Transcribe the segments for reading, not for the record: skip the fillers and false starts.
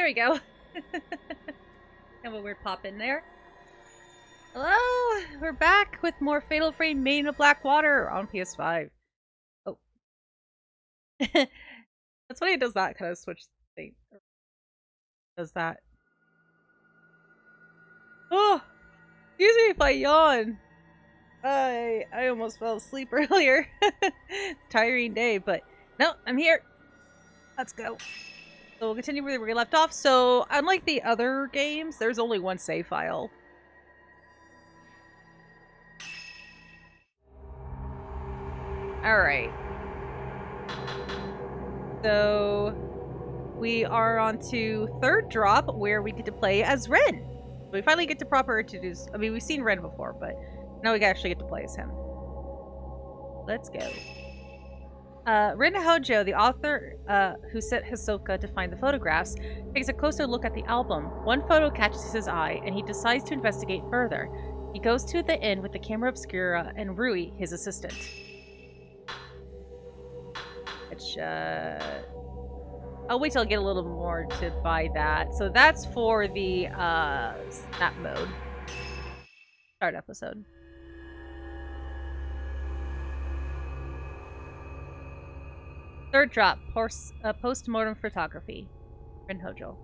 There we go. Have a weird pop in there. Hello! We're back with more Fatal Frame Maiden of Black Water on PS5. Oh. That's why it does that kind of switch thing. Does that. Oh! Excuse me if I yawn. I almost fell asleep earlier. It's a tiring day, but no, I'm here. Let's go. So we'll continue where we left off. So, unlike the other games, there's only one save file. Alright. So, we are on to third drop, where we get to play as Ren. We finally get to proper introduce. I mean, we've seen Ren before, but now we actually get to play as him. Let's go. Rin Hojo, the author who sent Hisoka to find the photographs, takes a closer look at the album. One photo catches his eye, and he decides to investigate further. He goes to the inn with the camera obscura and Rui, his assistant. Which, I'll wait till I get a little more to buy that. So that's for the, snap mode. Start episode. Third drop, post-mortem photography. Rin Hojo.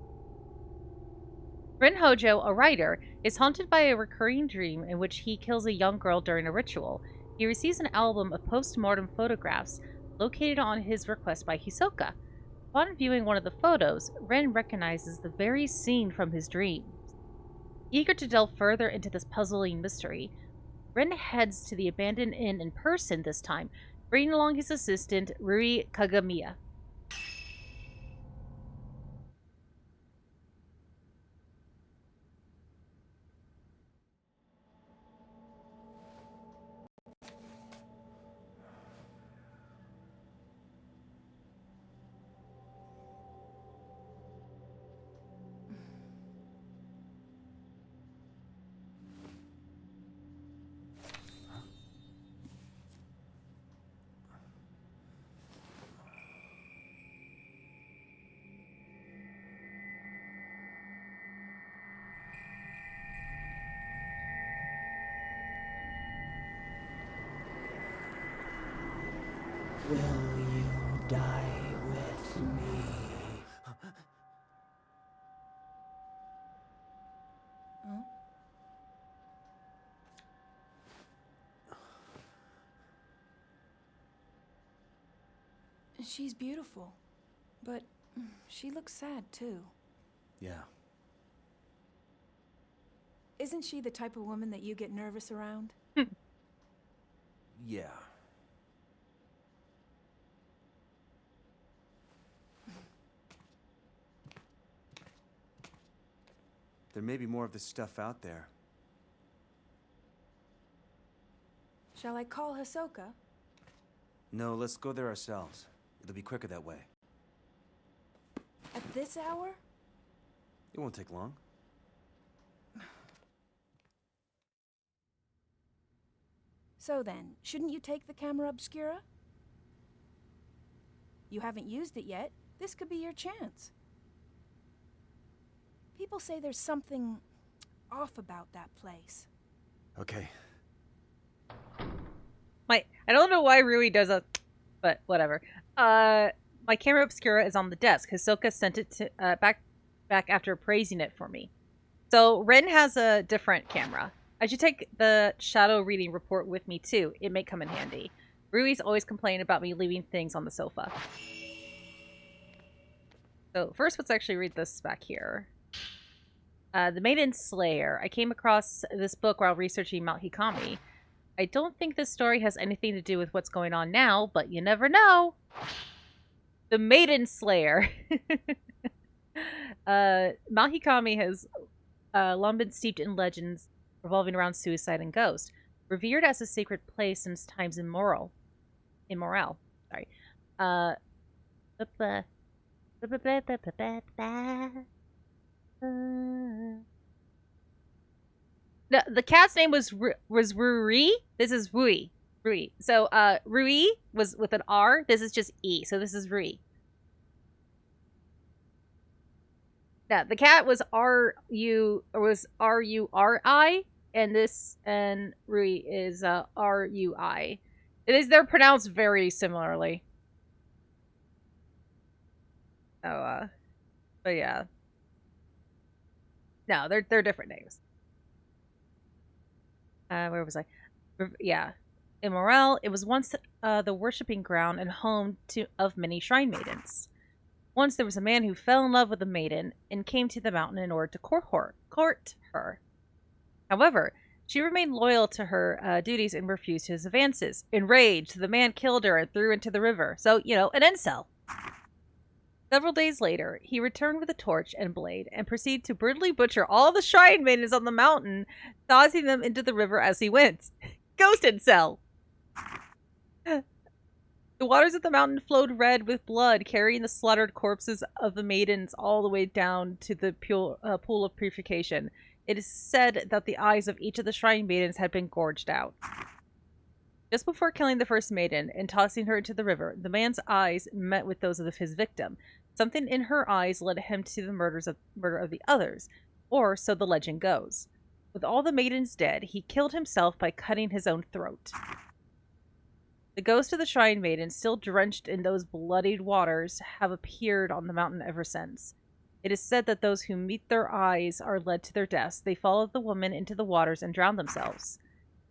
Rin Hojo, a writer, is haunted by a recurring dream in which he kills a young girl during a ritual. He receives an album of post-mortem photographs located on his request by Hisoka. Upon viewing one of the photos, Rin recognizes the very scene from his dreams. Eager to delve further into this puzzling mystery, Rin heads to the abandoned inn in person this time, bringing along his assistant, Rui Kagamiya. Will you die with me? Huh? She's beautiful, but she looks sad too. Yeah. Isn't she the type of woman that you get nervous around? Yeah. There may be more of this stuff out there. Shall I call Hisoka? No, let's go there ourselves. It'll be quicker that way. At this hour? It won't take long. So then, shouldn't you take the camera obscura? You haven't used it yet. This could be your chance. People say there's something off about that place. Okay. I don't know why Rui does a, but whatever. My camera obscura is on the desk. Hisoka sent it to back after praising it for me. So Ren has a different camera. I should take the shadow reading report with me too. It may come in handy. Rui's always complaining about me leaving things on the sofa. So first, let's actually read this back here. The Maiden Slayer. I came across this book while researching Mount Hikami. I don't think this story has anything to do with what's going on now, but you never know. The Maiden Slayer. Mount Hikami has long been steeped in legends revolving around suicide and ghosts, revered as a sacred place since times immemorial. Sorry. No, the cat's name was Rui. This is Rui. Rui. So Rui was with an R. This is just E. So this is Rui. Yeah, the cat was R-U-R-I, and Rui is R-U-I. They're pronounced very similarly. So but yeah. No, they're different names. Where was I? Yeah. In Morel, it was once the worshipping ground and home of many shrine maidens. Once there was a man who fell in love with a maiden and came to the mountain in order to court her. However, she remained loyal to her duties and refused his advances. Enraged, the man killed her and threw her into the river. So, an incel. Several days later, he returned with a torch and blade and proceeded to brutally butcher all the shrine maidens on the mountain, tossing them into the river as he went. Ghost incel! The waters of the mountain flowed red with blood, carrying the slaughtered corpses of the maidens all the way down to the pool of purification. It is said that the eyes of each of the shrine maidens had been gorged out. Just before killing the first maiden and tossing her into the river, the man's eyes met with those of his victim. Something in her eyes led him to the murder of the others, or so the legend goes. With all the maidens dead, he killed himself by cutting his own throat. The ghosts of the shrine maidens, still drenched in those bloodied waters, have appeared on the mountain ever since. It is said that those who meet their eyes are led to their deaths. They follow the woman into the waters and drown themselves.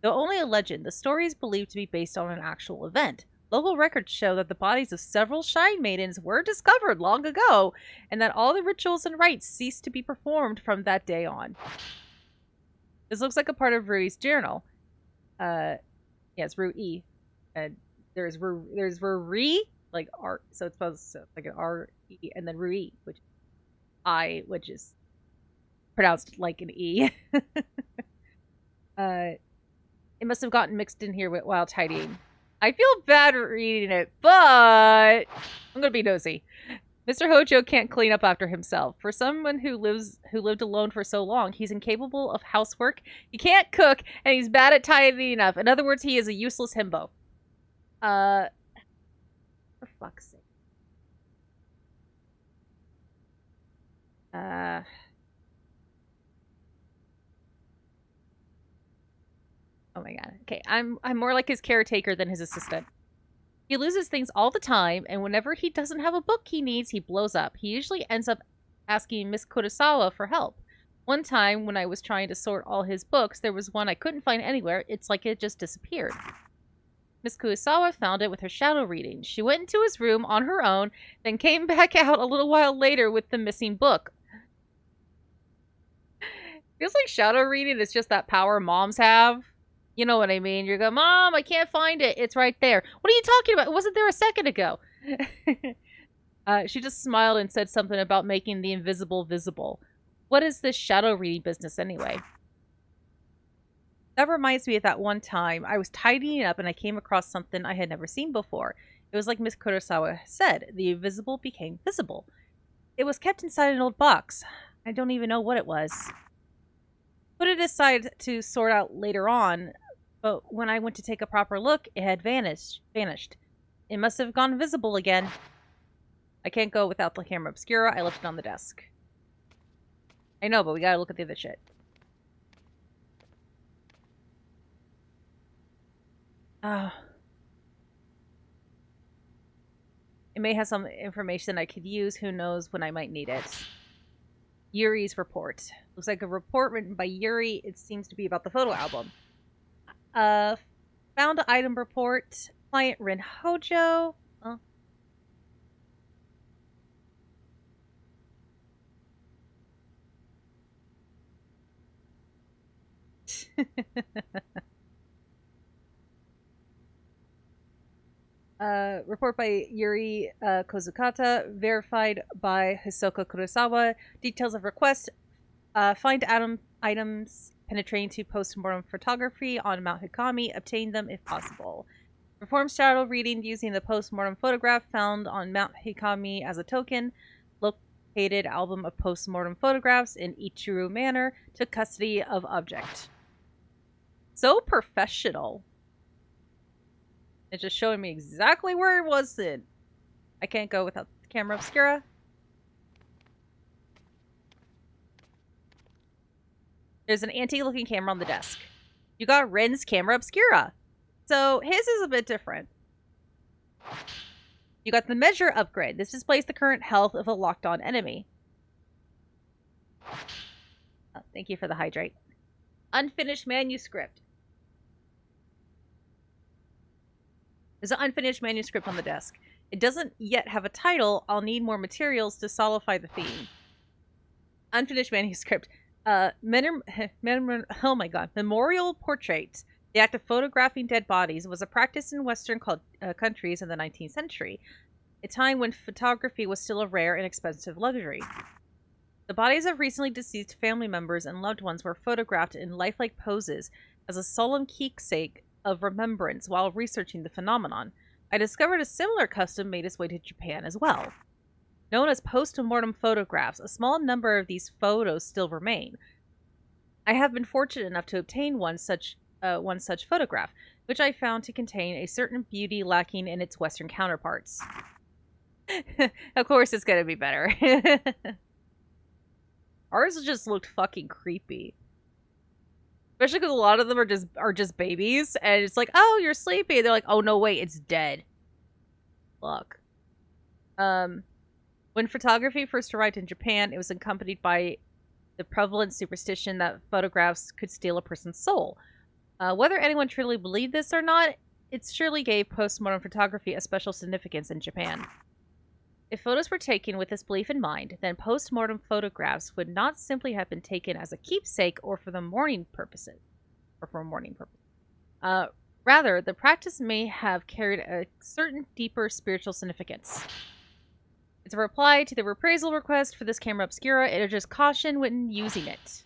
Though only a legend, the story is believed to be based on an actual event. Local records show that the bodies of several shrine maidens were discovered long ago, and that all the rituals and rites ceased to be performed from that day on. This looks like a part of Rui's journal. Yeah, it's Rui. And there's Rui, like R, so it's supposed to like an R-E, and then Rui, which which is pronounced like an E. It must have gotten mixed in here while tidying. I feel bad reading it, but I'm gonna be nosy. Mr. Hojo can't clean up after himself. For someone who lived alone for so long, he's incapable of housework, he can't cook, and he's bad at tidying up. In other words, he is a useless himbo. For fuck's sake. Oh my god. Okay, I'm more like his caretaker than his assistant. He loses things all the time, and whenever he doesn't have a book he needs, he blows up. He usually ends up asking Miss Kurosawa for help. One time, when I was trying to sort all his books, there was one I couldn't find anywhere. It's like it just disappeared. Miss Kurosawa found it with her shadow reading. She went into his room on her own, then came back out a little while later with the missing book. Feels like shadow reading is just that power moms have. You know what I mean? You go, Mom, I can't find it. It's right there. What are you talking about? It wasn't there a second ago. She just smiled and said something about making the invisible visible. What is this shadow reading business anyway? That reminds me of that one time I was tidying up and I came across something I had never seen before. It was like Miss Kurosawa said, the invisible became visible. It was kept inside an old box. I don't even know what it was. Put it aside to sort out later on, but when I went to take a proper look, it had vanished. It must have gone visible again. I can't go without the camera obscura. I left it on the desk. I know, but we gotta look at the other shit. It may have some information I could use. Who knows when I might need it. Yuri's report. Looks like a report written by Yuri. It seems to be about the photo album. Found item report. Client Rin Hojo. Oh. Report by Yuri Kozukata, verified by Hisoka Kurosawa. Details of request. Find items penetrating to post-mortem photography on Mount Hikami. Obtain them if possible. Perform shadow reading using the post-mortem photograph found on Mount Hikami as a token. Located album of post-mortem photographs in Ichiro Manor. Took custody of object. So professional. It's just showing me exactly where it was then. I can't go without the camera obscura. There's an antique-looking camera on the desk. You got Rin's camera obscura. So his is a bit different. You got the measure upgrade. This displays the current health of a locked-on enemy. Oh, thank you for the hydrate. Unfinished manuscript. There's an unfinished manuscript on the desk. It doesn't yet have a title. I'll need more materials to solidify the theme. Unfinished manuscript. Oh my god. Memorial portrait. The act of photographing dead bodies was a practice in Western countries in the 19th century, a time when photography was still a rare and expensive luxury. The bodies of recently deceased family members and loved ones were photographed in lifelike poses as a solemn keepsake of remembrance. While researching the phenomenon, I discovered a similar custom made its way to Japan as well. Known as post-mortem photographs, a small number of these photos still remain. I have been fortunate enough to obtain one such photograph, which I found to contain a certain beauty lacking in its Western counterparts. Of course it's gonna be better. Ours just looked fucking creepy. Especially because a lot of them are just babies, and it's like, oh, you're sleepy. They're like, oh no, wait, it's dead. Look. When photography first arrived in Japan, it was accompanied by the prevalent superstition that photographs could steal a person's soul. Whether anyone truly believed this or not, it surely gave postmodern photography a special significance in Japan. If photos were taken with this belief in mind, then postmortem photographs would not simply have been taken as a keepsake or for mourning purposes. Rather, the practice may have carried a certain deeper spiritual significance. It's a reply to the reprisal request for this camera obscura. It urges caution when using it.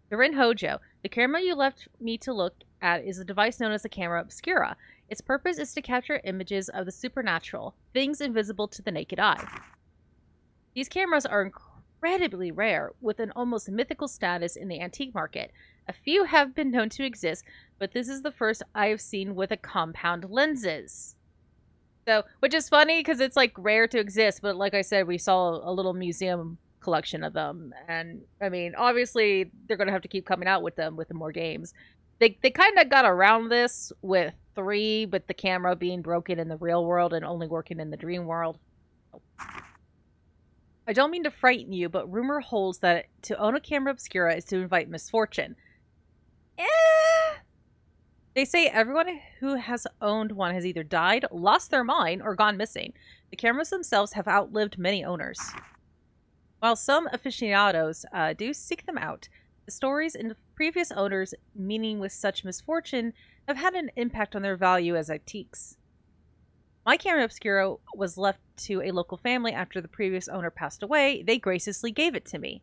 The Rin Hojo, the camera you left me to look at, is a device known as the camera obscura. Its purpose is to capture images of the supernatural, things invisible to the naked eye. These cameras are incredibly rare, with an almost mythical status in the antique market. A few have been known to exist, but this is the first I have seen with a compound lenses. So, which is funny because it's like rare to exist, but like I said, we saw a little museum collection of them, and I mean, obviously they're gonna have to keep coming out with them with the more games. They kind of got around this with 3, but the camera being broken in the real world and only working in the dream world. I don't mean to frighten you, but rumor holds that to own a camera obscura is to invite misfortune. They say everyone who has owned one has either died, lost their mind, or gone missing. The cameras themselves have outlived many owners. While some aficionados do seek them out, the stories and previous owners meeting with such misfortune have had an impact on their value as antiques. My camera obscura was left to a local family after the previous owner passed away. They graciously gave it to me.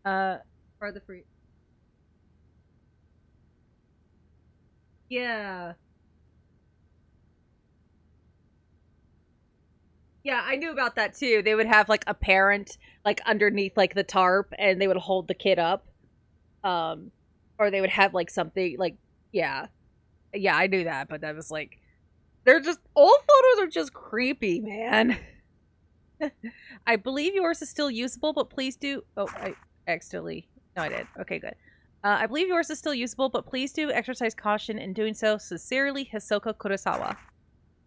For the free. Yeah. Yeah, I knew about that too. They would have like a parent like underneath like the tarp and they would hold the kid up. Or they would have like something like, yeah. Yeah, I knew that, but that was like, they're just, old photos are just creepy, man. I believe yours is still usable, but please do, oh, I accidentally, no I did, okay good. I believe yours is still usable, but please do exercise caution in doing so. Sincerely, Hisoka Kurosawa.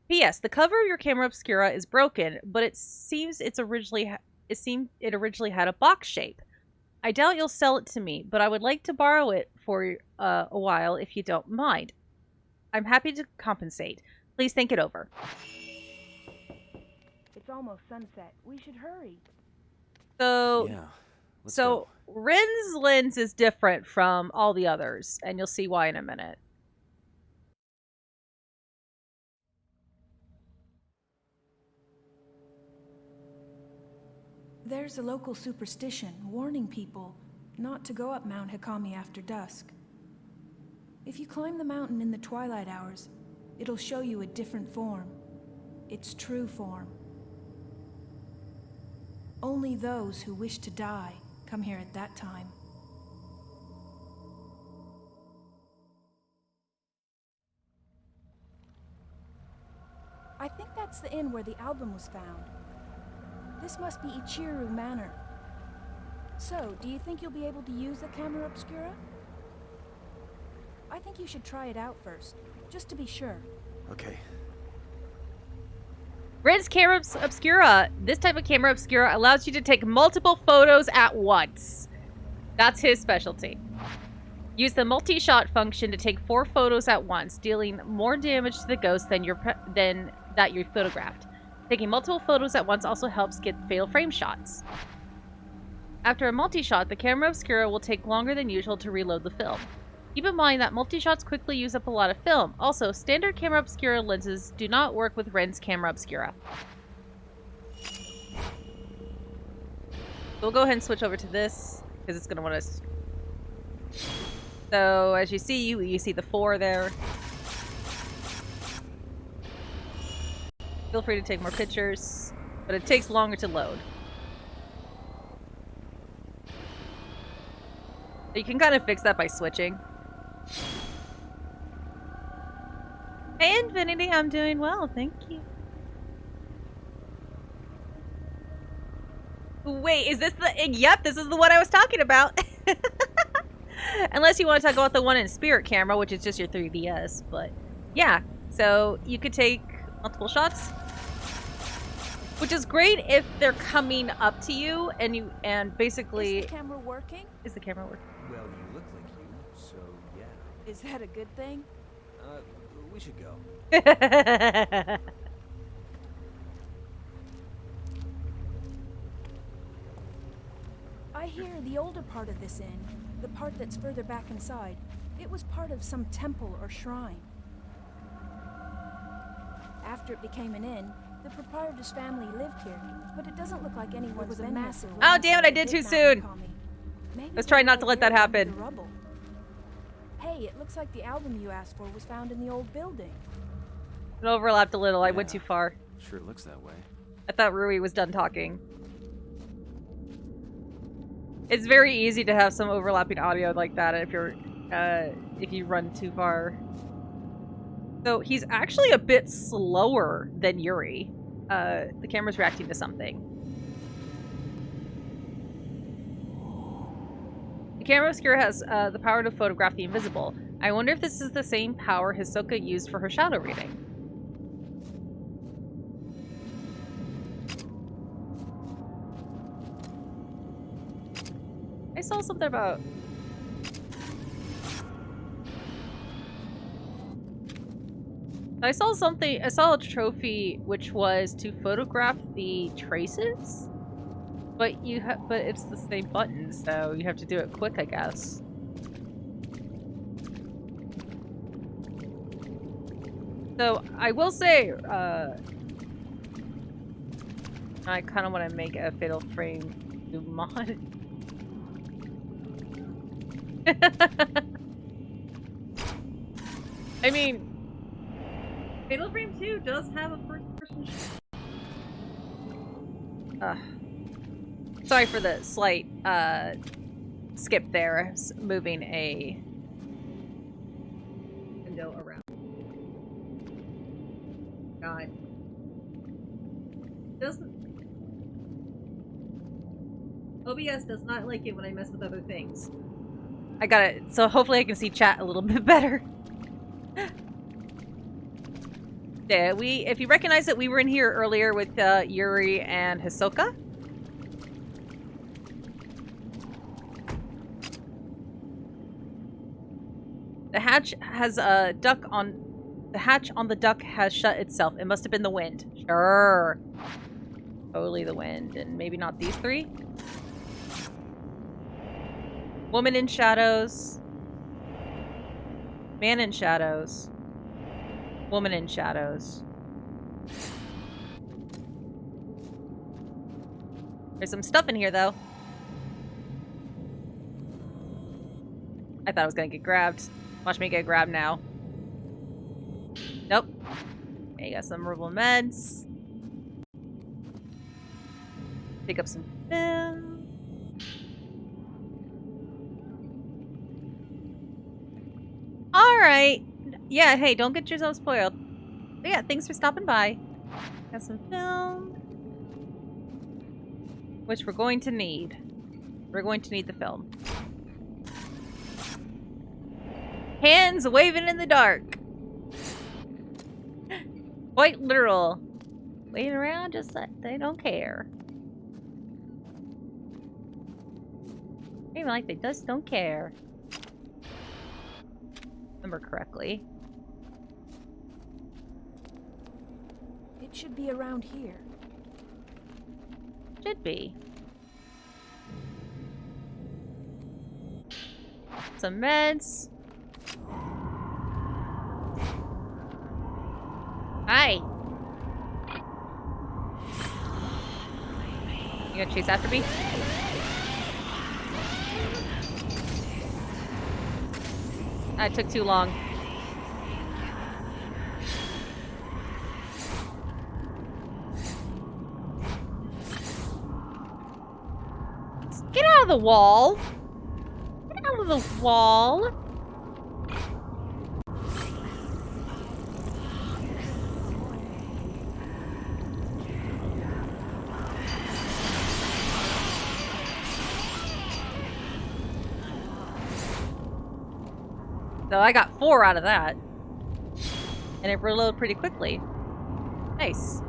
P.S. The cover of your camera obscura is broken, but it seems it originally had a box shape. I doubt you'll sell it to me, but I would like to borrow it for a while if you don't mind. I'm happy to compensate. Please think it over. It's almost sunset. We should hurry. So, Yeah, let's go. Rin's lens is different from all the others, and you'll see why in a minute. There's a local superstition warning people not to go up Mount Hikami after dusk. If you climb the mountain in the twilight hours, it'll show you a different form. Its true form. Only those who wish to die come here at that time. I think that's the inn where the album was found. This must be Ichiru Manor. So, do you think you'll be able to use the camera obscura? I think you should try it out first, just to be sure. Okay. Ren's camera obscura. This type of camera obscura allows you to take multiple photos at once. That's his specialty. Use the multi-shot function to take 4 photos at once, dealing more damage to the ghost than that you photographed. Taking multiple photos at once also helps get fatal frame shots. After a multi-shot, the camera obscura will take longer than usual to reload the film. Keep in mind that multi-shots quickly use up a lot of film. Also, standard camera obscura lenses do not work with Ren's camera obscura. We'll go ahead and switch over to this, because it's going to want us. So, as you see the 4 there. Feel free to take more pictures, but it takes longer to load. You can kind of fix that by switching. Hey, Infinity, I'm doing well, thank you. Wait, is this the... Yep, this is the one I was talking about. Unless you want to talk about the one in Spirit Camera, which is just your 3DS, but... Yeah, so you could take multiple shots. Which is great if they're coming up to you and basically... Is the camera working? Is the camera working? Well, you look like you, so yeah. Is that a good thing? We should go. I hear the older part of this inn, the part that's further back inside, it was part of some temple or shrine. After it became an inn, the proprietor's family lived here, but it doesn't look like anyone was a massive. Oh, damn it, I did too soon. Let's try not to let that happen. Hey, it looks like the album you asked for was found in the old building. It overlapped a little. I went Yeah. too far. Sure looks that way. I thought Rui was done talking. It's very easy to have some overlapping audio like that if you run too far. So he's actually a bit slower than Yuri. The camera's reacting to something. The camera obscura has the power to photograph the invisible. I wonder if this is the same power Hisoka used for her shadow reading. I saw something about... I saw a trophy which was to photograph the traces, but it's the same button, so you have to do it quick, I guess. So I will say, I kind of want to make a Fatal Frame 2 mod. I mean, Fatal Frame 2 does have a first-person sorry for the slight skip there, moving a window around. God. OBS does not like it when I mess with other things. I got it. So hopefully I can see chat a little bit better. Yeah, if you recognize it, we were in here earlier with Yuri and Hisoka. The hatch has a duck on... The hatch on the duck has shut itself. It must have been the wind. Sure. Totally the wind. And maybe not these 3. Woman in shadows. Man in shadows. Woman in shadows. There's some stuff in here, though. I thought I was gonna get grabbed. Watch me get grabbed now. Nope. Okay, got some herbal meds. Pick up some film. Alright. Yeah, hey, don't get yourself spoiled. But yeah, thanks for stopping by. Got some film. Which we're going to need. We're going to need the film. Hands waving in the dark. Quite literal. Waving around just like they don't care. Even like they just don't care. Remember correctly. It should be around here. Should be. Some meds. Hi. You gonna chase after me? That took too long. Get out of the wall! Get out of the wall! So I got 4 out of that. And it reloaded pretty quickly. Nice.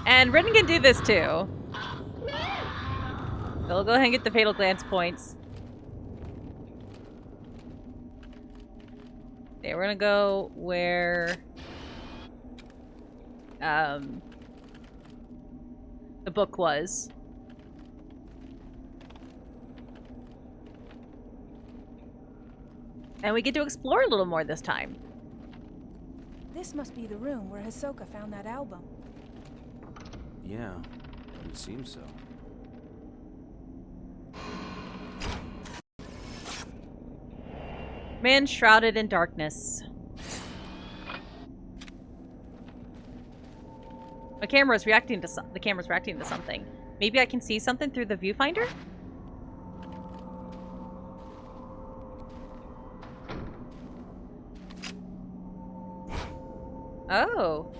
And Rin can do this too. So we'll go ahead and get the fatal glance points. Okay, we're gonna go where the book was. And we get to explore a little more this time. This must be the room where Hisoka found that album. Yeah, it seems so. Man shrouded in darkness. The camera's reacting to something. Maybe I can see something through the viewfinder? Oh.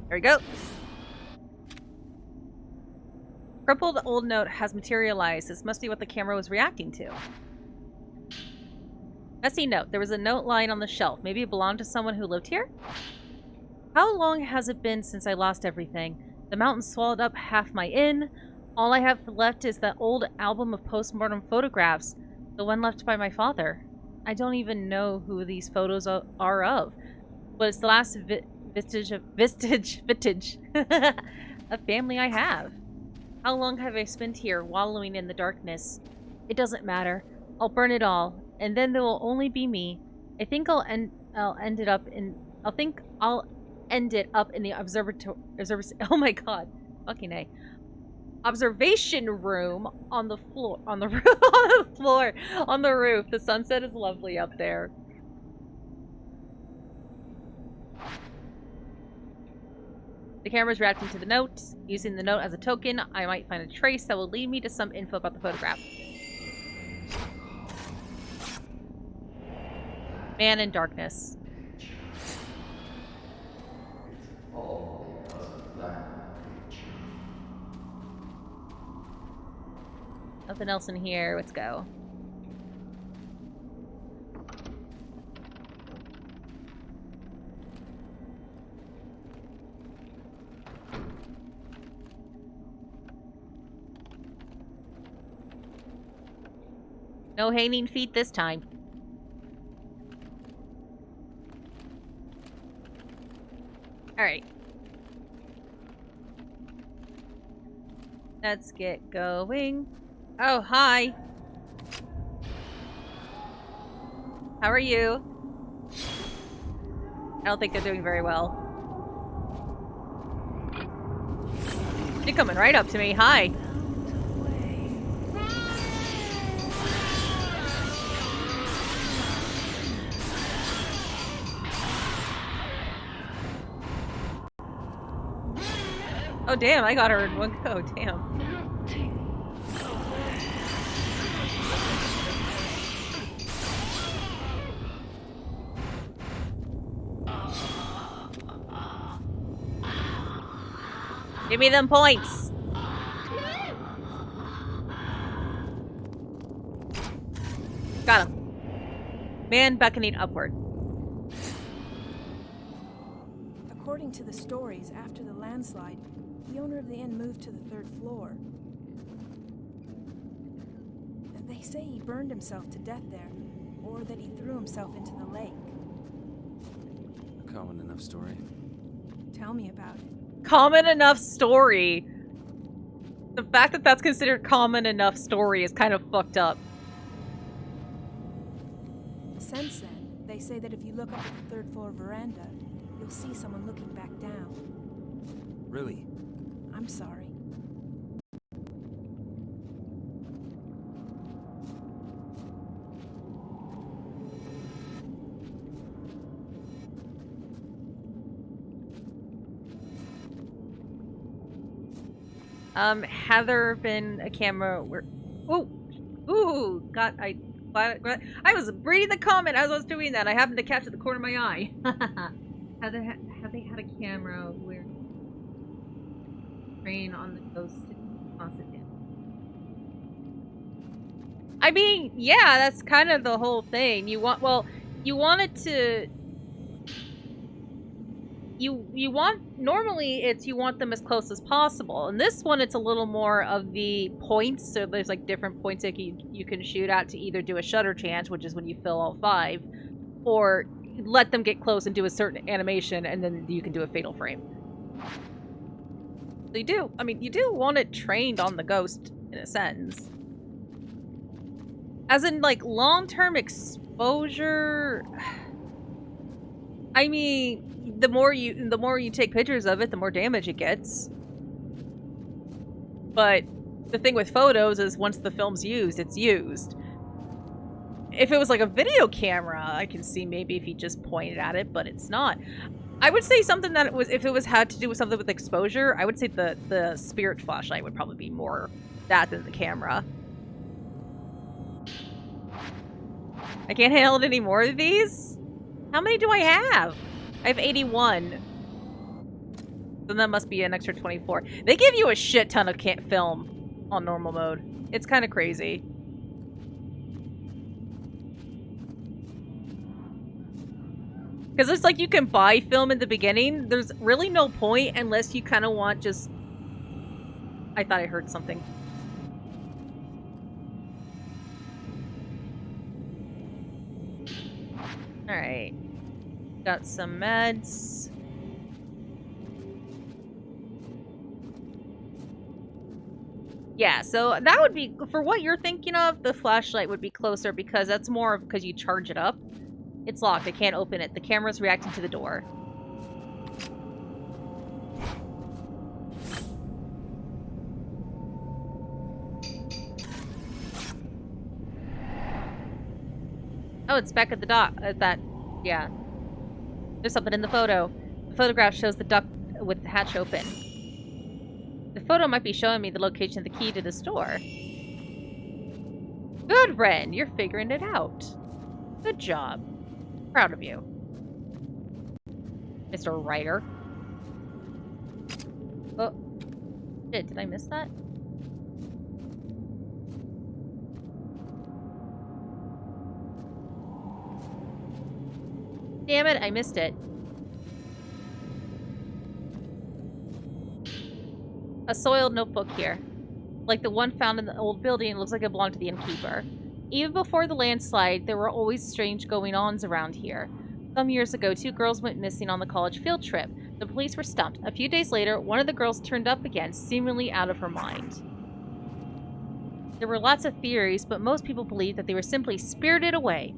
There we go. Crumpled old note has materialized. This must be what the camera was reacting to. Messy note. There was a note lying on the shelf. Maybe it belonged to someone who lived here? How long has it been since I lost everything? The mountain swallowed up half my inn. All I have left is that old album of postmortem photographs. The one left by my father. I don't even know who these photos are of. But it's the last vestige of family I have. How long have I spent here, wallowing in the darkness? It doesn't matter. I'll burn it all, and then there will only be me. I think I'll end it up in the observatory. Oh my god, fucking A. Observation room on the floor. On the roof. On the floor. On the roof. The sunset is lovely up there. The camera's reacting to the note. Using the note as a token, I might find a trace that will lead me to some info about the photograph. Man in darkness. Nothing else in here. Let's go. No hanging feet this time. Alright. Let's get going. Oh, hi. How are you? I don't think they're doing very well. You're coming right up to me. Hi. Oh, Oh, damn, I got her in one go. Damn. Give me them points. Got him. Man beckoning upward. According to the stories, after the landslide, the owner of the inn moved to the 3rd floor. They say he burned himself to death there, or that he threw himself into the lake. A common enough story. Tell me about it. Common enough story. The fact that that's considered common enough story is kind of fucked up. Since then, they say that if you look up at the 3rd floor veranda, you'll see someone looking back down. Really? I'm sorry. Have there been a camera where... Ooh, I was reading the comment as I was doing that. I happened to catch it at the corner of my eye. have they had a camera where... Rain on the ghost constant damage? I mean, yeah, that's kind of the whole thing. You want it to... Normally it's you want them as close as possible. In this one, it's a little more of the points. So there's like different points that you can shoot at to either do a shutter chance, which is when you fill all 5, or let them get close and do a certain animation, and then you can do a fatal frame. So you do want it trained on the ghost in a sense. As in like long-term exposure. I mean, the more you take pictures of it, the more damage it gets. But the thing with photos is once the film's used, it's used. If it was like a video camera, I can see maybe if you just pointed at it, but it's not. I would say something that if it was had to do with something with exposure, I would say the spirit flashlight would probably be more that than the camera. I can't handle any more of these? How many do I have? I have 81. Then that must be an extra 24. They give you a shit ton of film on normal mode. It's kind of crazy. Because it's like you can buy film in the beginning. There's really no point unless you kind of want just... I thought I heard something. Alright. Got some meds. Yeah, so that would be... For what you're thinking of, the flashlight would be closer because that's more because you charge it up. It's locked. I can't open it. The camera's reacting to the door. Oh, it's back at the dock. Yeah. There's something in the photo. The photograph shows the duct with the hatch open. The photo might be showing me the location of the key to the store. Good, Ren. You're figuring it out. Good job. Proud of you, Mr. Writer. Oh, shit, did I miss that? Damn it, I missed it. A soiled notebook here. Like the one found in the old building, it looks like it belonged to the innkeeper. Even before the landslide, there were always strange going-ons around here. Some years ago, 2 girls went missing on the college field trip. The police were stumped. A few days later, one of the girls turned up again, seemingly out of her mind. There were lots of theories, but most people believed that they were simply spirited away.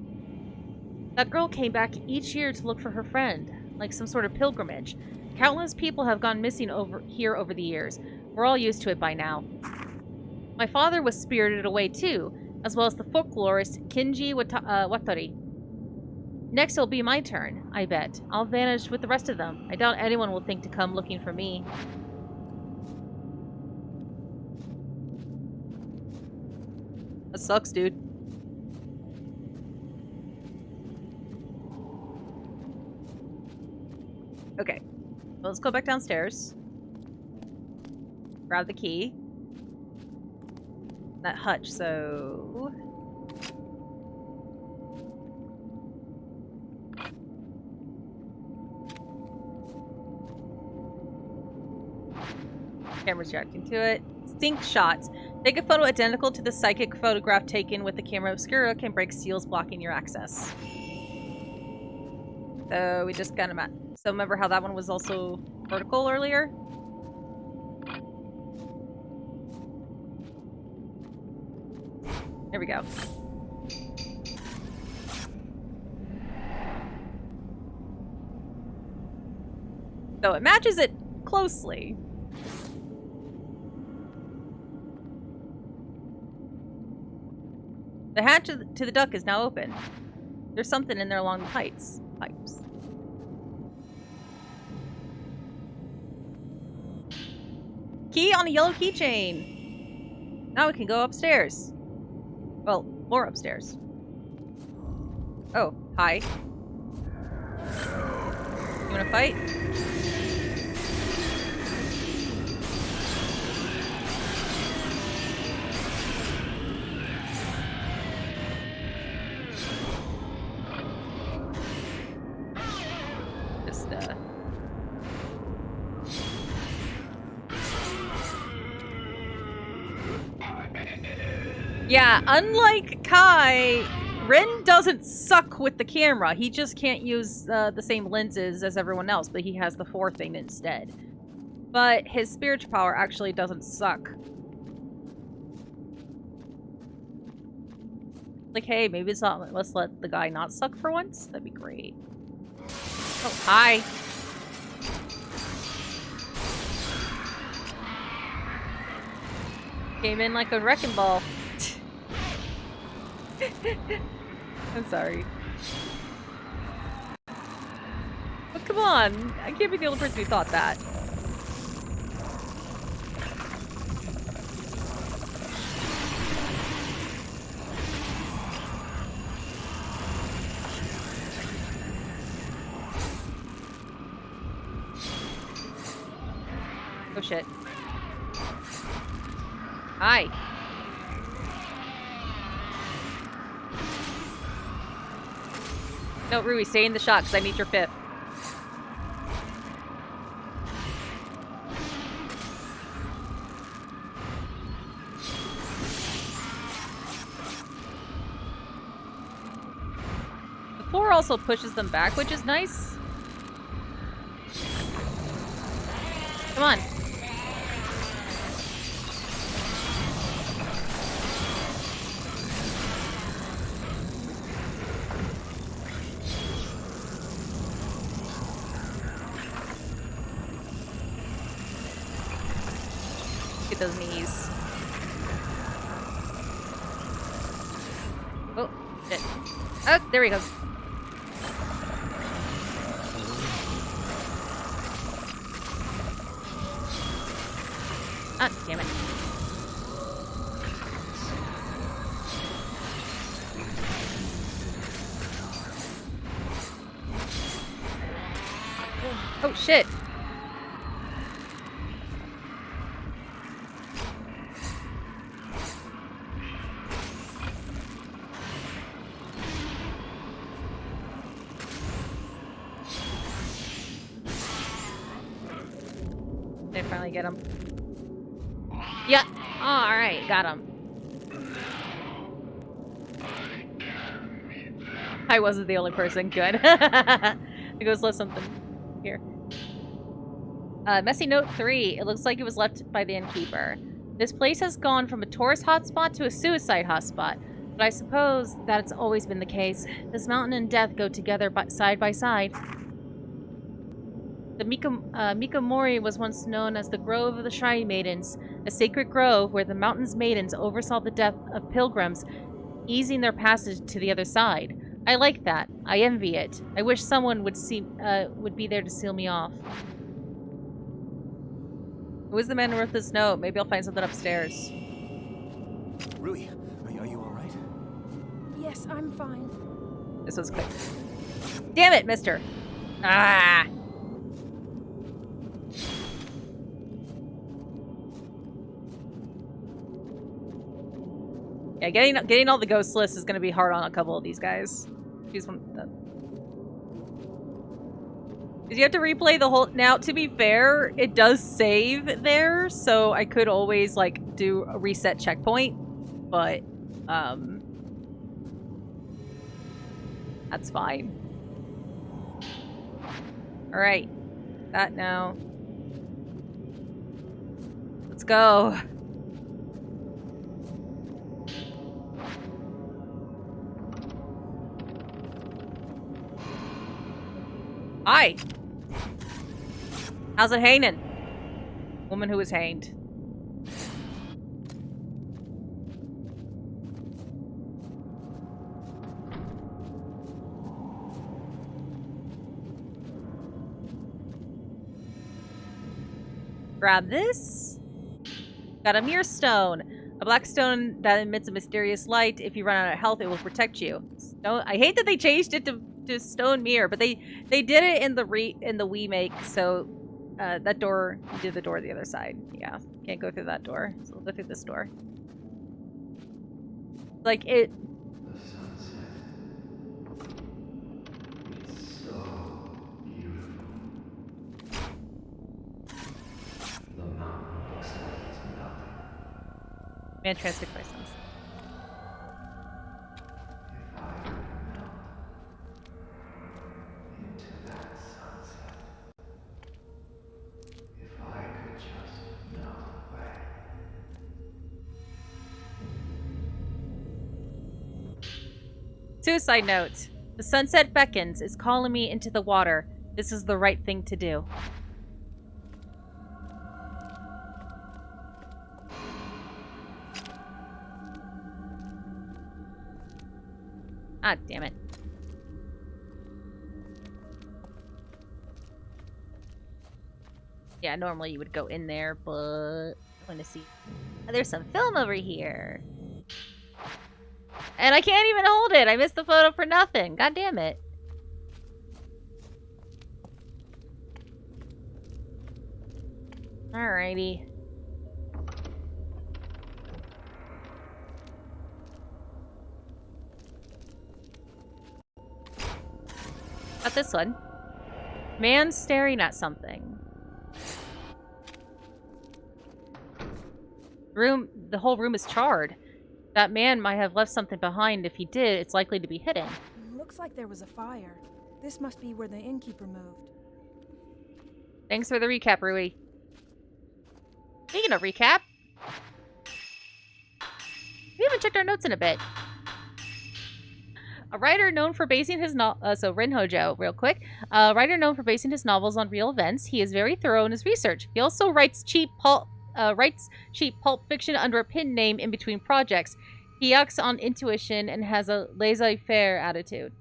That girl came back each year to look for her friend, like some sort of pilgrimage. Countless people have gone missing over the years. We're all used to it by now. My father was spirited away too, as well as the folklorist Kinji Watori. Next it'll be my turn, I bet. I'll vanish with the rest of them. I doubt anyone will think to come looking for me. That sucks, dude. Okay. Well, let's go back downstairs. Grab the key. That hutch, so... Camera's reacting to it. Sync shots. Take a photo identical to the psychic photograph taken with the camera obscura can break seals blocking your access. So we just got him at. So remember how that one was also vertical earlier? There we go. So it matches it closely. The hatch to the duct is now open. There's something in there along the pipes. Key on a yellow keychain. Now we can go upstairs. Well, more upstairs. Oh, hi. You wanna fight? Yeah, unlike Kai, Rin doesn't suck with the camera. He just can't use the same lenses as everyone else, but he has the 4 thing instead. But his spiritual power actually doesn't suck. Like, hey, maybe it's not. Let's let the guy not suck for once. That'd be great. Oh, hi. Came in like a wrecking ball. I'm sorry. But come on, I can't be the only person who thought that. Oh shit. Hi. No, Rui, stay in the shot, because I need your fifth. The 4 also pushes them back, which is nice. Come on. Get those knees. Oh, shit. Oh, there we go. Ah, damn it. Oh, shit. Did I finally get him? Yeah. All right, got him. I wasn't the only person. Good. I goes left something here. Messy note 3. It looks like it was left by the innkeeper. This place has gone from a tourist hotspot to a suicide hotspot, but I suppose that's always been the case. This mountain and death go together side by side. The Mikomori was once known as the Grove of the Shrine Maidens, a sacred grove where the mountain's maidens oversaw the death of pilgrims, easing their passage to the other side. I like that. I envy it. I wish someone would be there to seal me off. Who is the man who wrote this note? Maybe I'll find something upstairs. Rui, are you all Yes, I'm fine. This was quick. Damn it, mister. Ah. Yeah, getting all the ghost lists is going to be hard on a couple of these guys. Choose one. You have to replay the whole. Now, to be fair, it does save there, so I could always like do a reset checkpoint, but that's fine. All right, that now. Let's go. Hi. How's it hanging? Woman who was hanged. Grab this. Got a mirror stone. A black stone that emits a mysterious light. If you run out of health, it will protect you. Stone. I hate that they changed it to stone mirror, but they did it in the remake. So that door, you did the door the other side. Yeah, can't go through that door. So we'll go through this door. Like it. The sunset. It's so beautiful. The mountain looks like it's melting. Man, transfix my sense. If I could melt into that sunset. If I could just melt away. Suicide note. The sunset beckons, is calling me into the water. This is the right thing to do. Ah, damn it. Yeah, normally you would go in there, but I want to see. Oh, there's some film over here. And I can't even hold it. I missed the photo for nothing. God damn it. Alrighty. Got this one. Man staring at something. The whole room is charred. That man might have left something behind. If he did, it's likely to be hidden. Looks like there was a fire. This must be where the innkeeper moved. Thanks for the recap, Rui. Speaking of recap, we haven't checked our notes in a bit. A writer known for basing his so Rin Hojo, real quick. A writer known for basing his novels on real events. He is very thorough in his research. He also writes cheap pulp fiction under a pen name in between projects. He acts on intuition and has a laissez-faire attitude.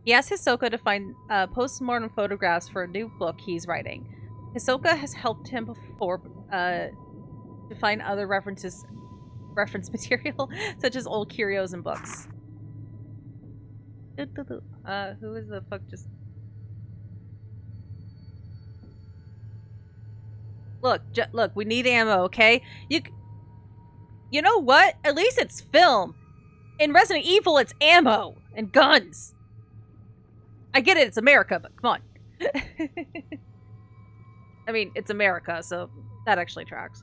He asked Hisoka to find post-mortem photographs for a new book he's writing. Hisoka has helped him before to find other reference material, such as old curios and books. Who is the fuck just... Look, we need ammo, okay? You know what? At least it's film. In Resident Evil, it's ammo and guns. I get it, it's America, but come on. I mean, it's America, so that actually tracks.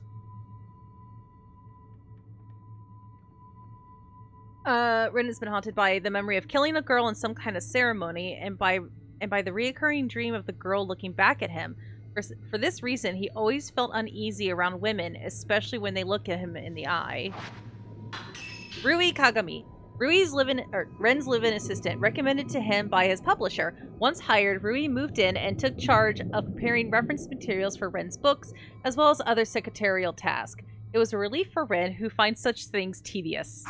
Rin has been haunted by the memory of killing a girl in some kind of ceremony, and by the reoccurring dream of the girl looking back at him. For this reason, he always felt uneasy around women, especially when they look at him in the eye. Rui Kagami. Ren's live-in assistant, recommended to him by his publisher. Once hired, Rui moved in and took charge of preparing reference materials for Ren's books, as well as other secretarial tasks. It was a relief for Ren, who finds such things tedious.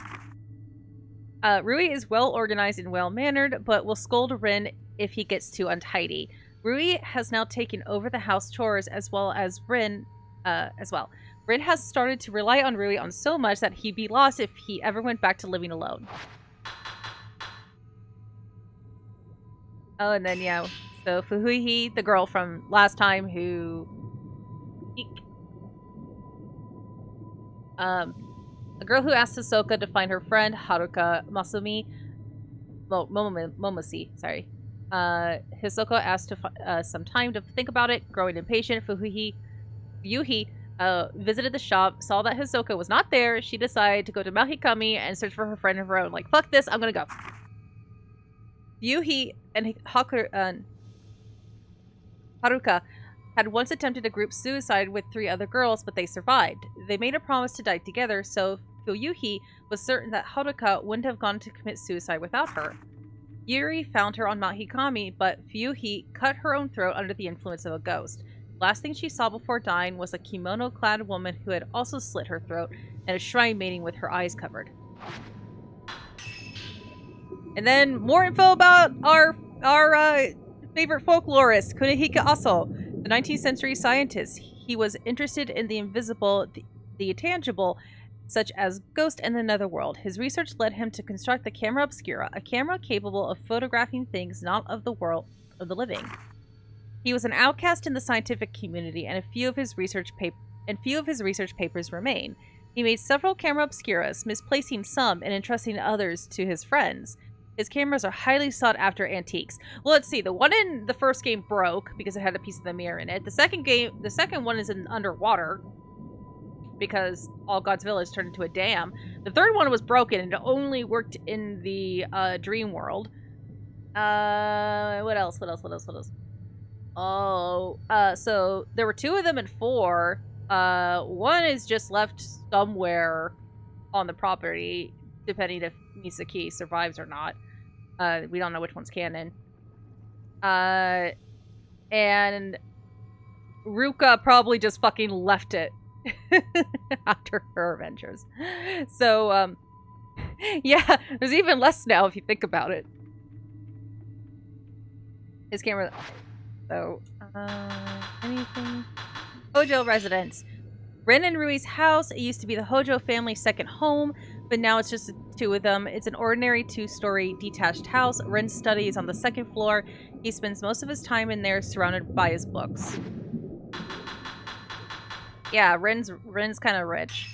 Rui is well-organized and well-mannered, but will scold Ren if he gets too untidy. Rui has now taken over the house chores as well as Ren as well. Ren has started to rely on Rui on so much that he'd be lost if he ever went back to living alone. Oh, and then, yeah. So, Fuhuhi, the girl from last time who... Eek. A girl who asked Hisoka to find her friend, Haruka Masumi... Momosi, sorry. Hisoka asked to some time to think about it. Growing impatient, Fuhuhi visited the shop, saw that Hisoka was not there. She decided to go to Mount Hikami and search for her friend of her own. Like, fuck this, I'm gonna go. Yuhi and Haruka had once attempted a group suicide with 3 other girls, but they survived. They made a promise to die together, so Fuyuhi was certain that Haruka wouldn't have gone to commit suicide without her. Yuri found her on Mount Hikami, but Fuyuhi cut her own throat under the influence of a ghost. The last thing she saw before dying was a kimono-clad woman who had also slit her throat and a shrine maiden with her eyes covered. And then more info about our favorite folklorist, Kunihiko Aso, the 19th century scientist. He was interested in the invisible, the intangible, such as ghosts and the netherworld. His research led him to construct the camera obscura, a camera capable of photographing things not of the world of the living. He was an outcast in the scientific community, and few of his research papers remain. He made several camera obscuras, misplacing some and entrusting others to his friends. His cameras are highly sought after antiques. Well, let's see. The one in the first game broke because it had a piece of the mirror in it. The second one is in underwater because all God's Village turned into a dam. The third one was broken and it only worked in the dream world. What else? Oh, so there were 2 of them in 4. One is just left somewhere on the property, depending if Misaki survives or not. We don't know which one's canon. And Ruka probably just fucking left it after her adventures. So, yeah, there's even less now if you think about it. His camera... So, anything? Hojo residence. Ren and Rui's house. It used to be the Hojo family's second home, but now it's just the 2 of them. It's an ordinary 2-story detached house. Ren's study is on the 2nd floor. He spends most of his time in there surrounded by his books. Yeah, Ren's kind of rich.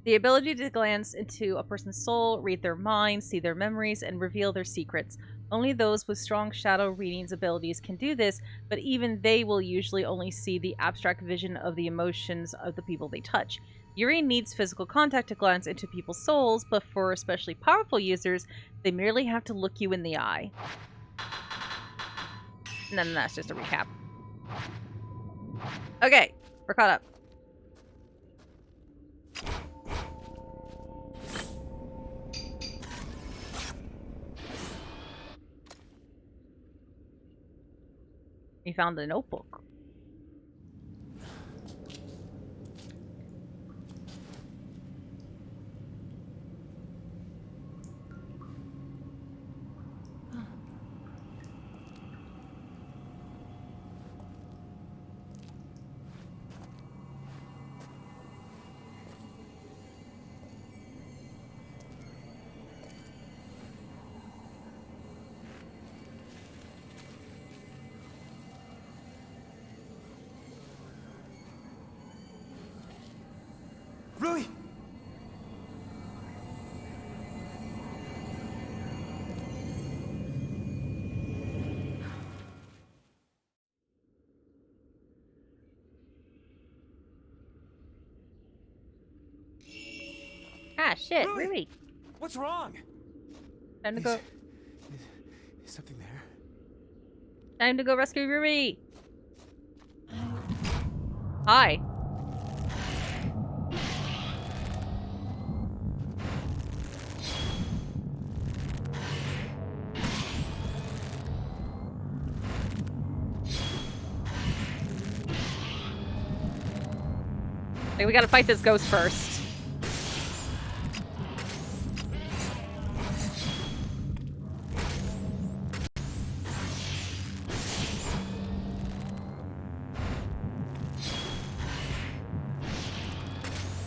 The ability to glance into a person's soul, read their mind, see their memories, and reveal their secrets. Only those with strong shadow readings abilities can do this, but even they will usually only see the abstract vision of the emotions of the people they touch. Yuri needs physical contact to glance into people's souls, but for especially powerful users, they merely have to look you in the eye. And then that's just a recap. Okay, we're caught up. We found the notebook. Rui! Ah, shit, Rui! Rui. What's wrong? Time to go. Is something there? Time to go rescue Rui. Hi. Like, we gotta fight this ghost first.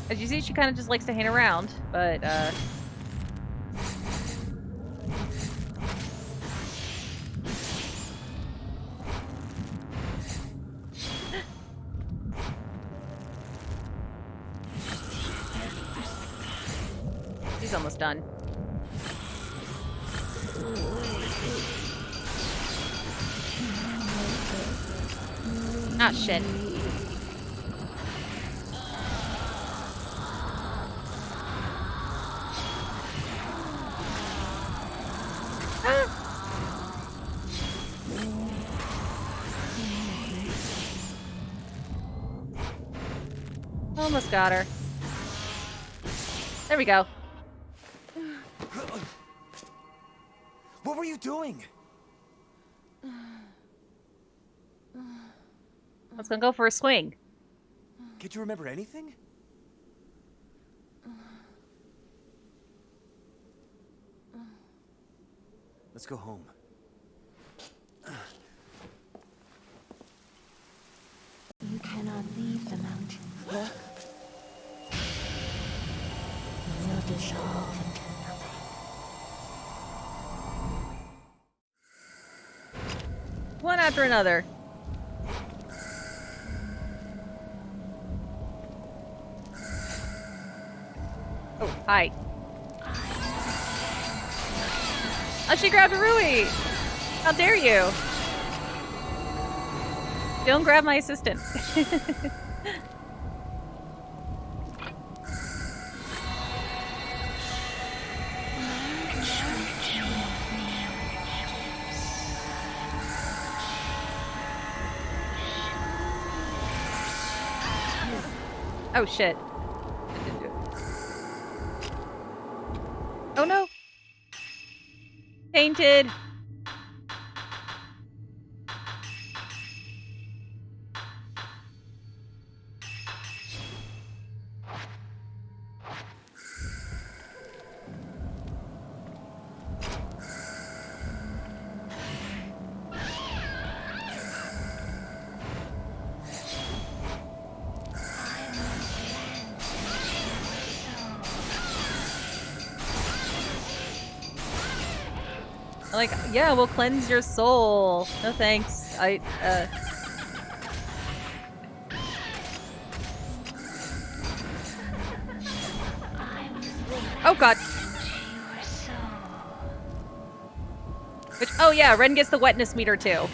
As you see, she kind of just likes to hang around, but, He's almost done. Ah, shit. Ah. Almost got her. There we go. What were you doing? Let's go for a swing. Can't you remember anything? Let's go home. You cannot leave the mountain. Huh? You will dissolve into nothing. One after another. Oh, hi. Oh, she grabbed Rui! How dare you? Don't grab my assistant. Oh shit. Oh no! Painted! Like, yeah, we'll cleanse your soul. No thanks. Oh god. Which, oh yeah, Ren gets the wetness meter too.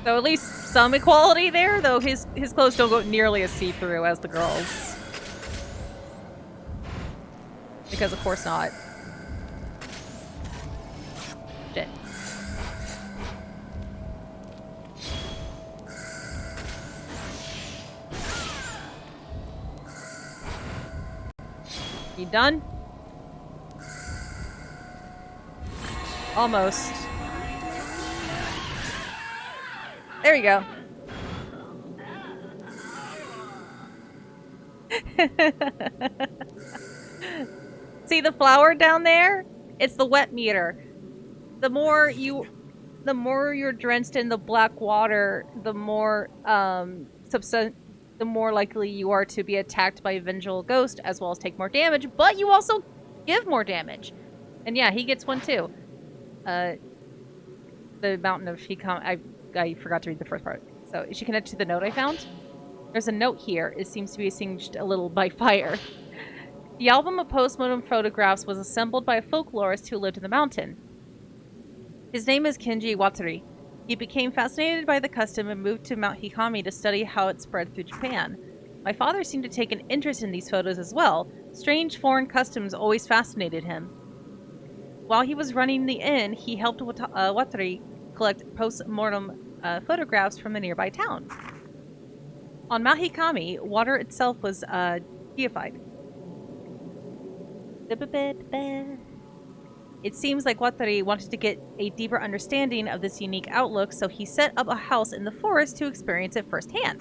So at least some equality there, though his clothes don't go nearly as see-through as the girls. Because of course not. Shit. You done? Almost. There you go. See the flower down there? It's the wet meter. The more you're drenched in the black water, the more the more likely you are to be attacked by a vengeful ghost, as well as take more damage, but you also give more damage. And yeah, he gets one too. The mountain of Hikam, I forgot to read the first part. So is she connected to the note I found? There's a note here. It seems to be singed a little by fire. The album of postmortem photographs was assembled by a folklorist who lived in the mountain. His name is Kenji Watsuri. He became fascinated by the custom and moved to Mount Hikami to study how it spread through Japan. My father seemed to take an interest in these photos as well. Strange foreign customs always fascinated him. While he was running the inn, he helped Watsuri collect post-mortem photographs from the nearby town. On Mount Hikami, water itself was deified. It seems like Watsuri wanted to get a deeper understanding of this unique outlook, so he set up a house in the forest to experience it firsthand.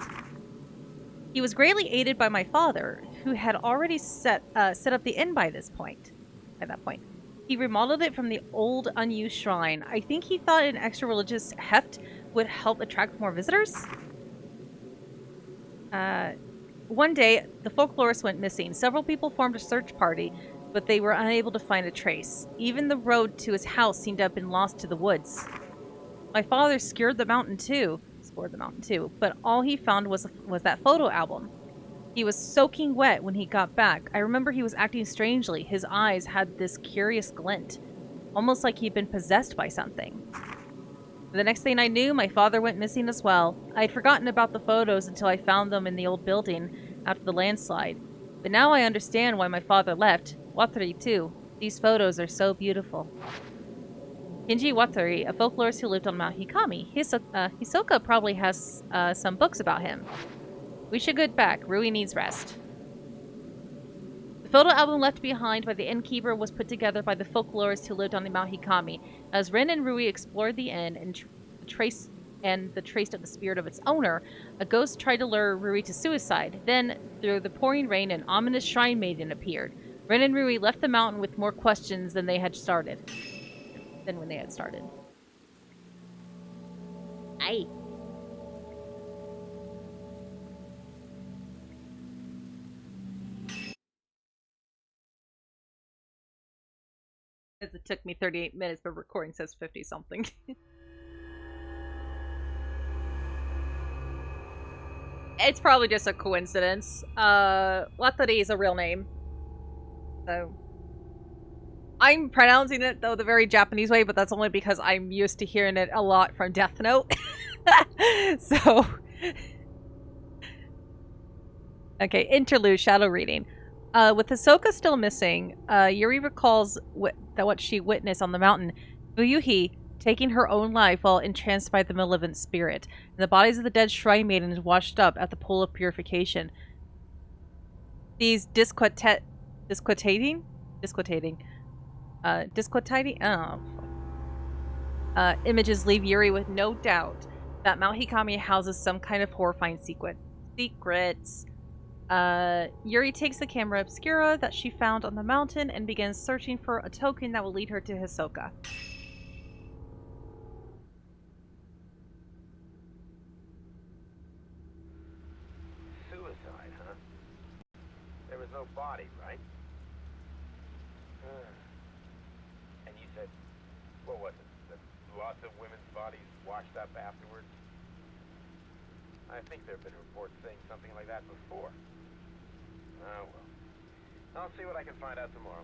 He was greatly aided by my father, who had already set up the inn by that point. He remodeled it from the old, unused shrine. I think he thought an extra religious heft would help attract more visitors. One day, the folklorist went missing. Several people formed a search party, but they were unable to find a trace. Even the road to his house seemed to have been lost to the woods. My father scoured the mountain too, but all he found was that photo album. He was soaking wet when he got back. I remember he was acting strangely. His eyes had this curious glint, almost like he'd been possessed by something. The next thing I knew, my father went missing as well. I'd forgotten about the photos until I found them in the old building after the landslide. But now I understand why my father left. Watari, too. These photos are so beautiful. Kinji Watari, a folklorist who lived on Mount Hikami. Hisoka probably has some books about him. We should get back. Rui needs rest. The photo album left behind by the innkeeper was put together by the folklorist who lived on the Mount Hikami. As Rin and Rui explored the inn and traced the spirit of its owner, a ghost tried to lure Rui to suicide. Then, through the pouring rain, an ominous shrine maiden appeared. Rin and Rui left the mountain with more questions than when they had started. Aye. It took me 38 minutes, but recording says 50 something. It's probably just a coincidence. Watari is a real name. So I'm pronouncing it, though, the very Japanese way, but that's only because I'm used to hearing it a lot from Death Note. So... Okay, interlude, shadow reading. With Hisoka still missing, Yuri recalls that what she witnessed on the mountain. Fuyuhi taking her own life while entranced by the malevolent spirit, and the bodies of the dead shrine maidens washed up at the pool of purification. These disquieting images leave Yuri with no doubt that Mount Hikami houses some kind of horrifying secrets. Yuri takes the camera obscura that she found on the mountain and begins searching for a token that will lead her to Hisoka. Suicide, huh? There was no body, right? And you said, what was it? That lots of women's bodies washed up afterwards? I think there have been reports saying something like that before. Oh, well. I'll see what I can find out tomorrow.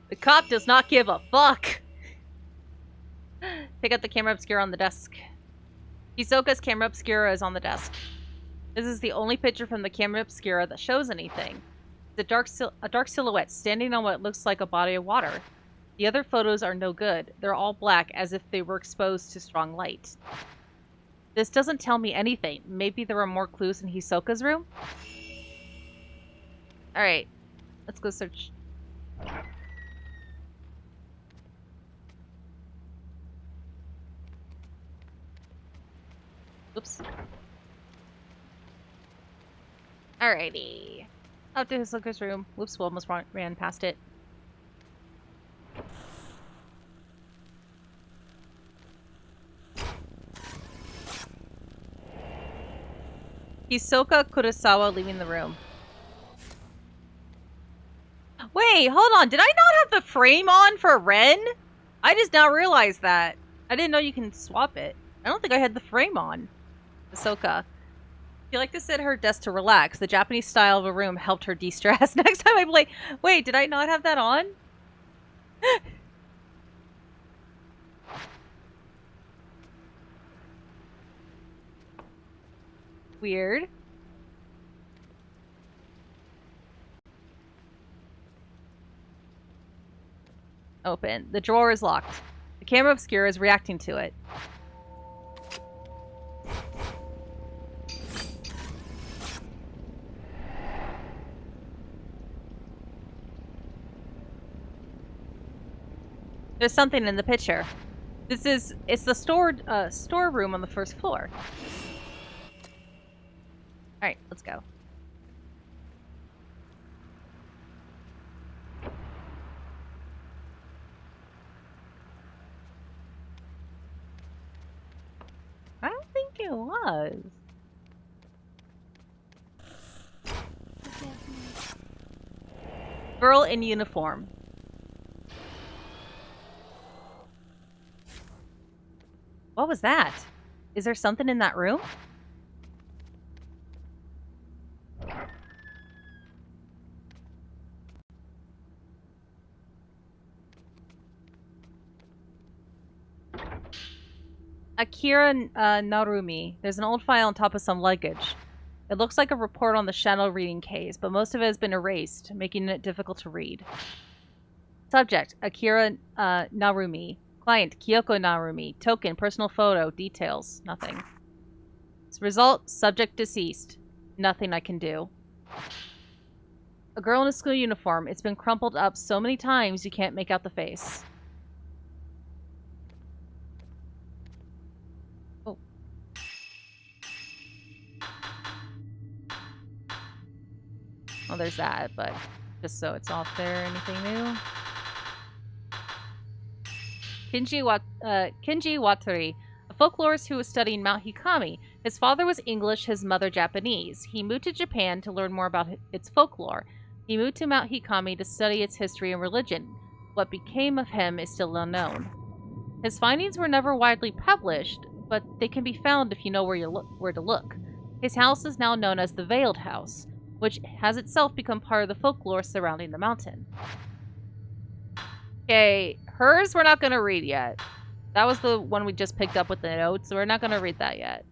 The cop does not give a fuck! Pick up the camera obscura on the desk. Hisoka's camera obscura is on the desk. This is the only picture from the camera obscura that shows anything. It's a dark silhouette standing on what looks like a body of water. The other photos are no good. They're all black, as if they were exposed to strong light. This doesn't tell me anything. Maybe there are more clues in Hisoka's room? Alright. Let's go search. Oops. Alrighty. Up to Hisoka's room. Whoops, we almost ran past it. Hisoka Kurosawa leaving the room. Wait, hold on. Did I not have the frame on for Ren? I just now realized that. I didn't know you can swap it. I don't think I had the frame on. Hisoka. She liked to sit at her desk to relax. The Japanese style of a room helped her de-stress. Next time I play... Wait, did I not have that on? Weird. Open. The drawer is locked. The camera obscura is reacting to it. There's something in the picture. It's the storeroom on the first floor. Alright, let's go. I don't think it was. Forgive me. Girl in uniform. What was that? Is there something in that room? Akira Narumi. There's an old file on top of some luggage. It looks like a report on the shadow reading case, but most of it has been erased, making it difficult to read. Subject, Akira Narumi. Client, Kyoko Narumi. Token, personal photo, details, nothing. Result, subject deceased. Nothing I can do. A girl in a school uniform. It's been crumpled up so many times you can't make out the face. Oh. Well, there's that, but just so it's off there, anything new? Kinji Watari, a folklorist who was studying Mount Hikami. His father was English, his mother Japanese. He moved to Japan to learn more about its folklore. He moved to Mount Hikami to study its history and religion. What became of him is still unknown. His findings were never widely published, but they can be found if you know where to look. His house is now known as the Veiled House, which has itself become part of the folklore surrounding the mountain. Okay, hers we're not going to read yet. That was the one we just picked up with the notes, so we're not going to read that yet.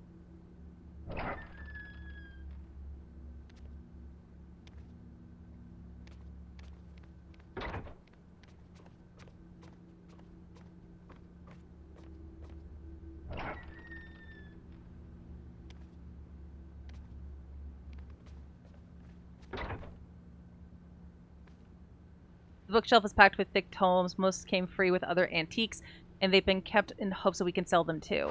The bookshelf is packed with thick tomes. Most came free with other antiques, and they've been kept in hopes that we can sell them too.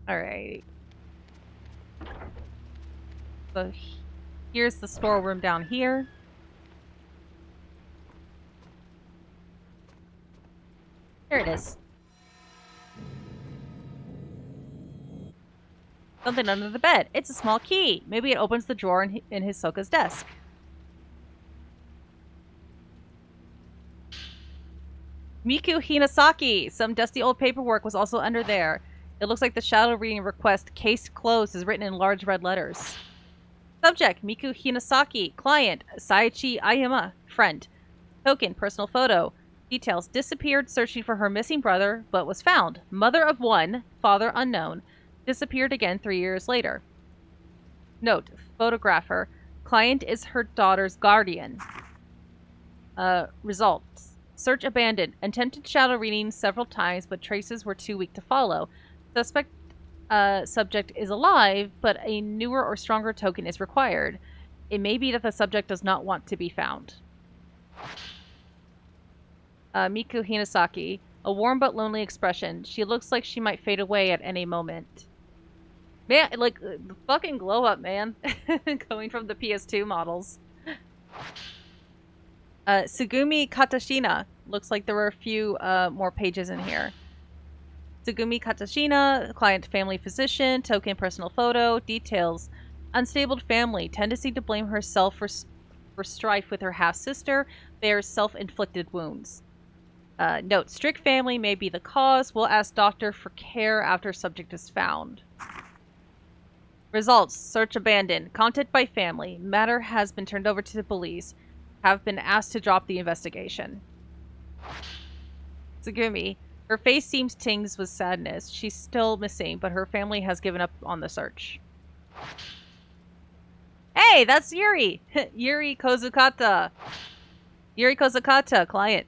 Alright. So here's the storeroom down here. Here it is. Something under the bed. It's a small key. Maybe it opens the drawer in Hisoka's desk. Miku Hinasaki! Some dusty old paperwork was also under there. It looks like the shadow reading request, case closed, is written in large red letters. Subject, Miku Hinasaki. Client, Saichi Ayama. Friend. Token, personal photo. Details, disappeared searching for her missing brother, but was found. Mother of one, father unknown. Disappeared again 3 years later. Note, photographer. Client is her daughter's guardian. Results. Search abandoned. Attempted shadow reading several times, but traces were too weak to follow. Subject is alive, but a newer or stronger token is required. It may be that the subject does not want to be found. Miku Hinasaki. A warm but lonely expression. She looks like she might fade away at any moment. Man, like, fucking glow up, man. Going from the PS2 models. Tsugumi Katashina. Looks like there were a few more pages in here. Tsugumi Katashina, client family physician, token personal photo, details. Unstable family, tendency to blame herself for strife with her half-sister, bears self-inflicted wounds. Note, strict family may be the cause. We'll ask doctor for care after subject is found. Results, search abandoned. Contact by family. Matter has been turned over to the police. Have been asked to drop the investigation. Tsugumi. Her face seems tinged with sadness. She's still missing, but her family has given up on the search. Hey, that's Yuri! Yuri Kozukata. Yuri Kozukata, client.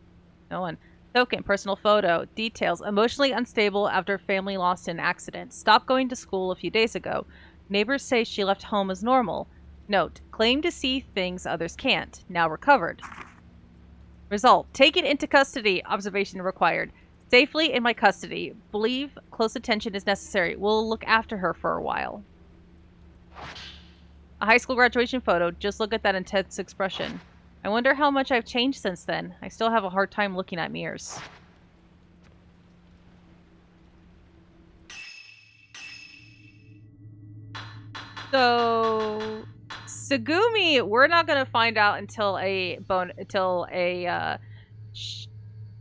No one. Token, personal photo. Details. Emotionally unstable after family lost in accident. Stopped going to school a few days ago. Neighbors say she left home as normal. Note, claim to see things others can't. Now recovered. Result, taken into custody. Observation required. Safely in my custody. Believe close attention is necessary. We'll look after her for a while. A high school graduation photo. Just look at that intense expression. I wonder how much I've changed since then. I still have a hard time looking at mirrors. So Tsugumi, we're not gonna find out until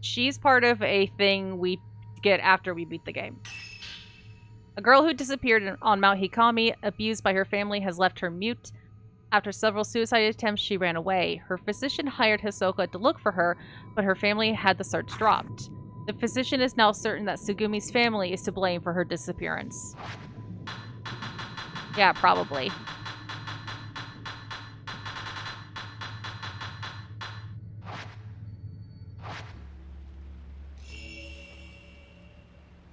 she's part of a thing we get after we beat the game. A girl who disappeared on Mount Hikami, abused by her family, has left her mute. After several suicide attempts, she ran away. Her physician hired Hisoka to look for her, but her family had the search dropped. The physician is now certain that Tsugumi's family is to blame for her disappearance. Yeah, probably.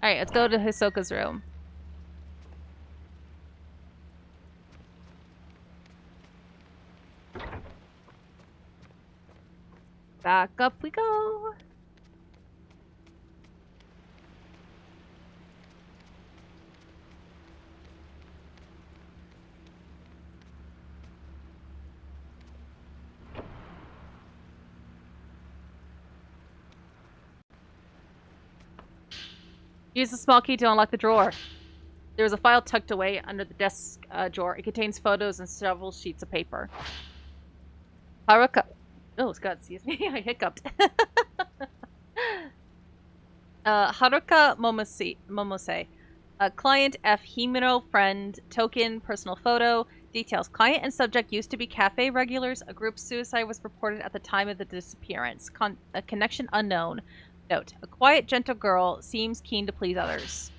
Alright, let's go to Hisoka's room. Back up we go. Use the small key to unlock the drawer. There is a file tucked away under the desk drawer. It contains photos and several sheets of paper. Haruka. Oh, God, excuse me. I hiccuped. Haruka Momose. Client F. Himuro. Friend. Token. Personal photo. Details. Client and subject used to be cafe regulars. A group suicide was reported at the time of the disappearance. A connection unknown. Note. A quiet, gentle girl. Seems keen to please others.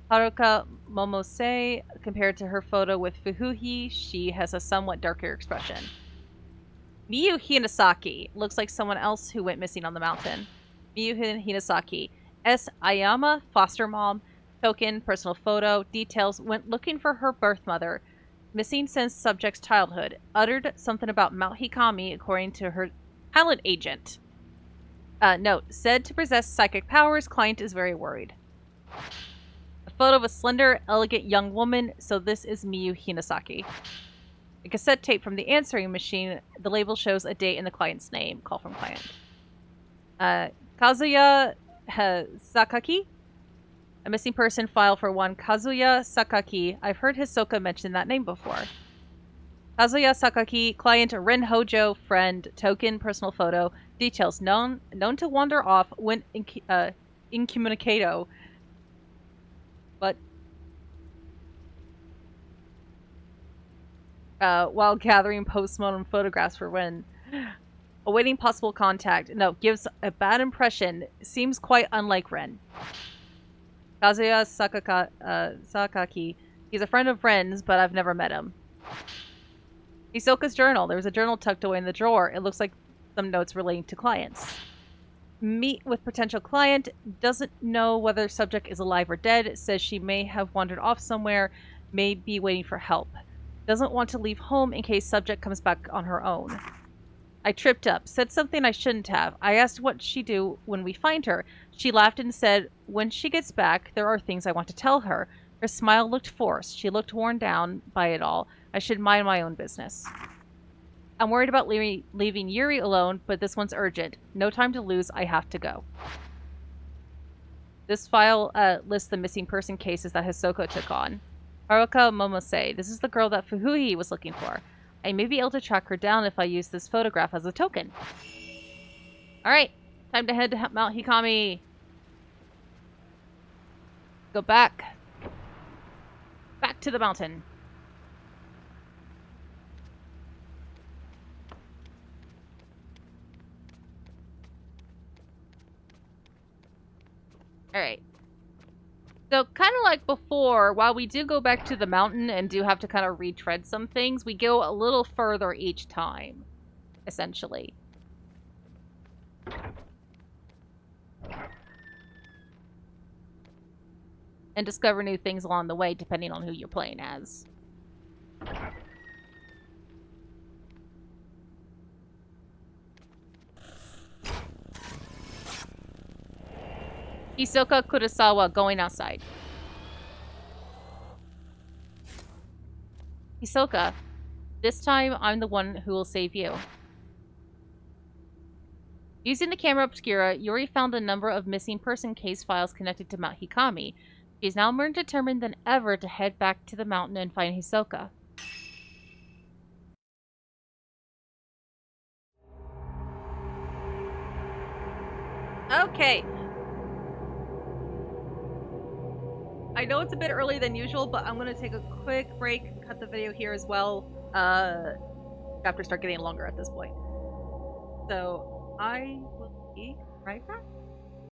Haruka Momose. Compared to her photo with Fuhuhi, she has a somewhat darker expression. Miyu Hinasaki. Looks like someone else who went missing on the mountain. Miyu Hinasaki. S. Ayama. Foster mom. Token. Personal photo. Details. Went looking for her birth mother. Missing since subject's childhood. Uttered something about Mount Hikami according to her talent agent. Note. Said to possess psychic powers. Client is very worried. A photo of a slender, elegant young woman. So this is Miyu Hinasaki. A cassette tape from the answering machine. The label shows a date and the client's name. Call from client. Kazuya Sakaki. A missing person file for one Kazuya Sakaki. I've heard Hisoka mention that name before. Kazuya Sakaki. Client Ren Hojo. Friend. Token. Personal photo. Details. Known to wander off. Went incommunicado. But while gathering postmortem photographs for Ren. Awaiting possible contact. No, gives a bad impression. Seems quite unlike Ren. Kazuya Sakaki. He's a friend of Ren's, but I've never met him. Hisoka's journal. There was a journal tucked away in the drawer. It looks like some notes relating to clients. Meet with potential client. Doesn't know whether subject is alive or dead. Says she may have wandered off somewhere. May be waiting for help. Doesn't want to leave home in case subject comes back on her own. I tripped up. Said something I shouldn't have. I asked what she'd do when we find her. She laughed and said, when she gets back, there are things I want to tell her. Her smile looked forced. She looked worn down by it all. I should mind my own business. I'm worried about leaving Yuri alone, but this one's urgent. No time to lose. I have to go. This file lists the missing person cases that Hisoka took on. Haruka Momose. This is the girl that Fuhuhi was looking for. I may be able to track her down if I use this photograph as a token. Alright. Time to head to Mount Hikami. Go back. Back to the mountain. Alright. So, kind of like before, while we do go back to the mountain and do have to kind of retread some things, we go a little further each time, essentially. And discover new things along the way, depending on who you're playing as. Hisoka Kurosawa going outside. Hisoka, this time I'm the one who will save you. Using the camera obscura, Yuri found a number of missing person case files connected to Mount Hikami. She is now more determined than ever to head back to the mountain and find Hisoka. Okay. I know it's a bit early than usual, but I'm going to take a quick break and cut the video here as well. Chapters start getting longer at this point. So I will be right back.